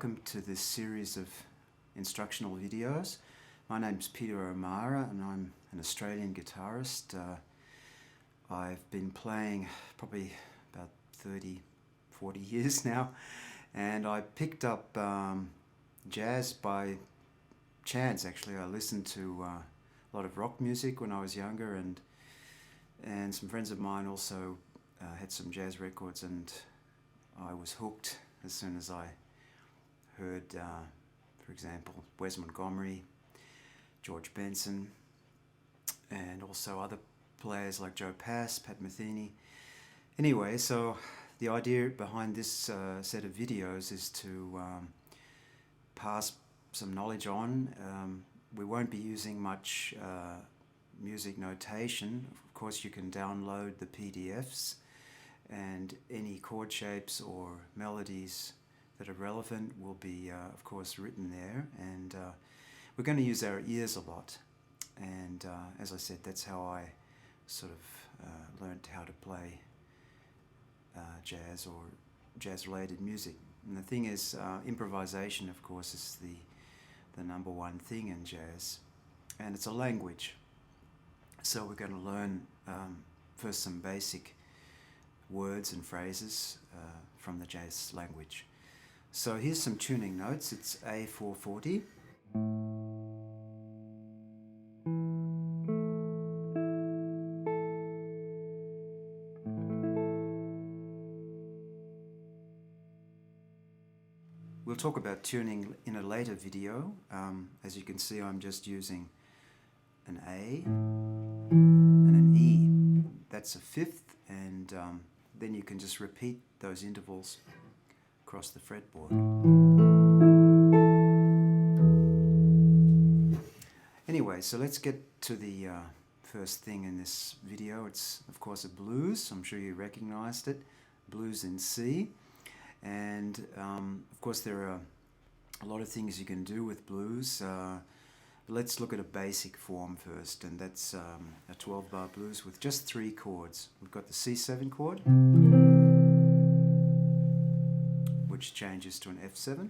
welcome to this series of instructional videos. My name's Peter O'Mara and I'm an Australian guitarist. I've been playing probably about 40 years now, and I picked up jazz by chance. Actually, I listened to a lot of rock music when I was younger, and some friends of mine also had some jazz records, and I was hooked as soon as I heard, for example, Wes Montgomery, George Benson, and also other players like Joe Pass, Pat Metheny. Anyway, so the idea behind this set of videos is to pass some knowledge on. We won't be using much music notation. Of course, you can download the PDFs, and any chord shapes or melodies that are relevant will be, of course, written there. And we're going to use our ears a lot. And as I said, that's how I sort of learned how to play jazz or jazz-related music. And the thing is, improvisation, of course, is the number one thing in jazz. And it's a language. So we're going to learn first some basic words and phrases from the jazz language. So here's some tuning notes. It's A440. We'll talk about tuning in a later video. As you can see, I'm just using an A and an E. That's a fifth, and then you can just repeat those intervals across the fretboard. Anyway, so let's get to the first thing in this video. It's, of course, a blues. I'm sure you recognized it. Blues in C. And, of course, there are a lot of things you can do with blues. Let's look at a basic form first, and that's a 12-bar blues with just 3 chords. We've got the C7 chord, which changes to an F7,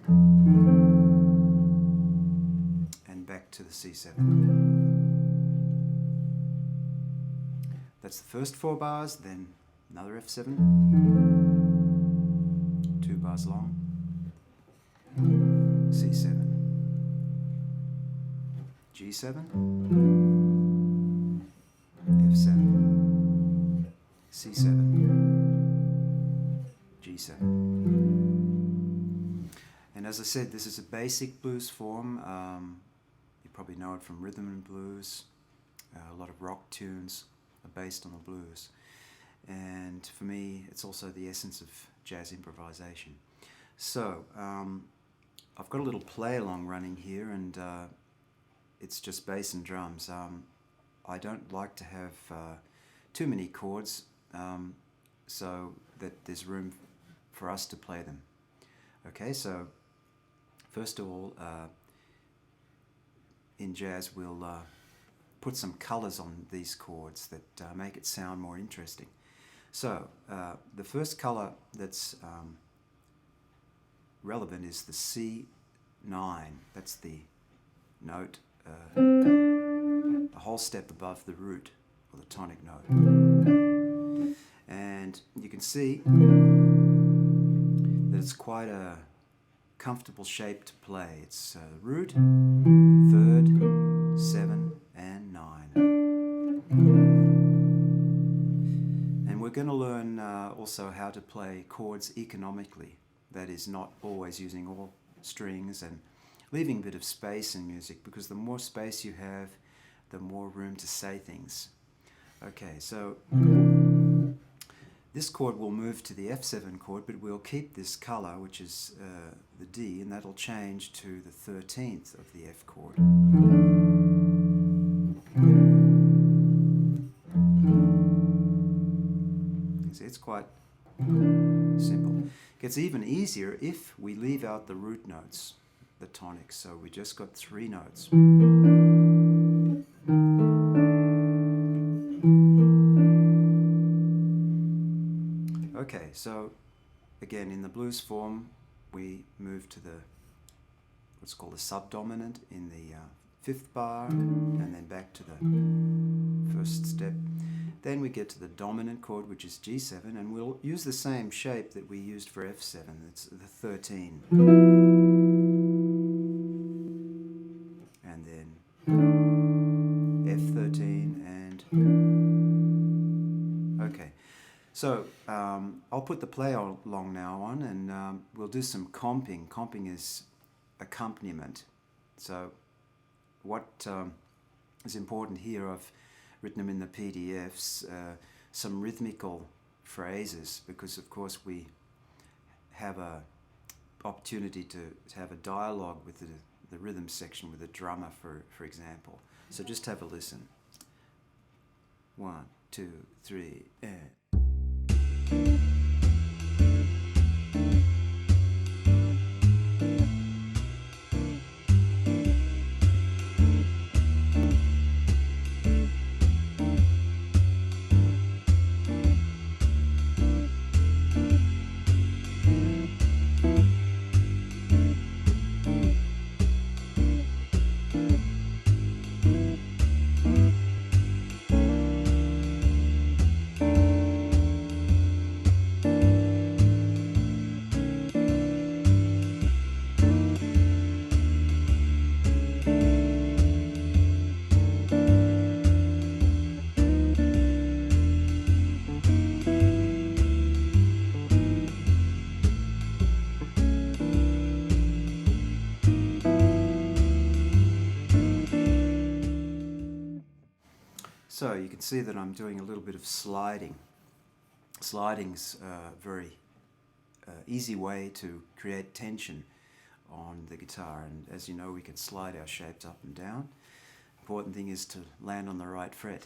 and back to the C7. That's the first 4 bars, then another F7, 2 bars long, C7, G7, F7, C7, G7. And as I said, this is a basic blues form. You probably know it from rhythm and blues. A lot of rock tunes are based on the blues. And for me, it's also the essence of jazz improvisation. So, I've got a little play-along running here, and it's just bass and drums. I don't like to have too many chords, so that there's room for us to play them. Okay, so first of all, in jazz we'll put some colors on these chords that make it sound more interesting. So the first color that's relevant is the C9. That's the note a whole step above the root, or the tonic note. And you can see that it's quite a comfortable shape to play. It's root, 3rd, 7, and 9. And we're going to learn also how to play chords economically. That is, not always using all strings and leaving a bit of space in music, because the more space you have, the more room to say things. Okay, so this chord will move to the F7 chord, but we'll keep this color, which is the D, and that'll change to the 13th of the F chord. See, it's quite simple. It gets even easier if we leave out the root notes, the tonics. So we just got 3 notes. Okay, so again, in the blues form, we move to the what's called a subdominant in the 5th bar, and then back to the first step. Then we get to the dominant chord, which is G7, and we'll use the same shape that we used for F7. It's the 13. And then F13 and... Okay, so I'll put the play along now on, and we'll do some comping. Comping is accompaniment. So what is important here, I've written them in the PDFs, some rhythmical phrases, because of course we have a opportunity to have a dialogue with the rhythm section with the drummer, for example. So just have a listen. 1, 2, 3, and... So you can see that I'm doing a little bit of sliding. Sliding's a very easy way to create tension on the guitar, and as you know, we can slide our shapes up and down. Important thing is to land on the right fret.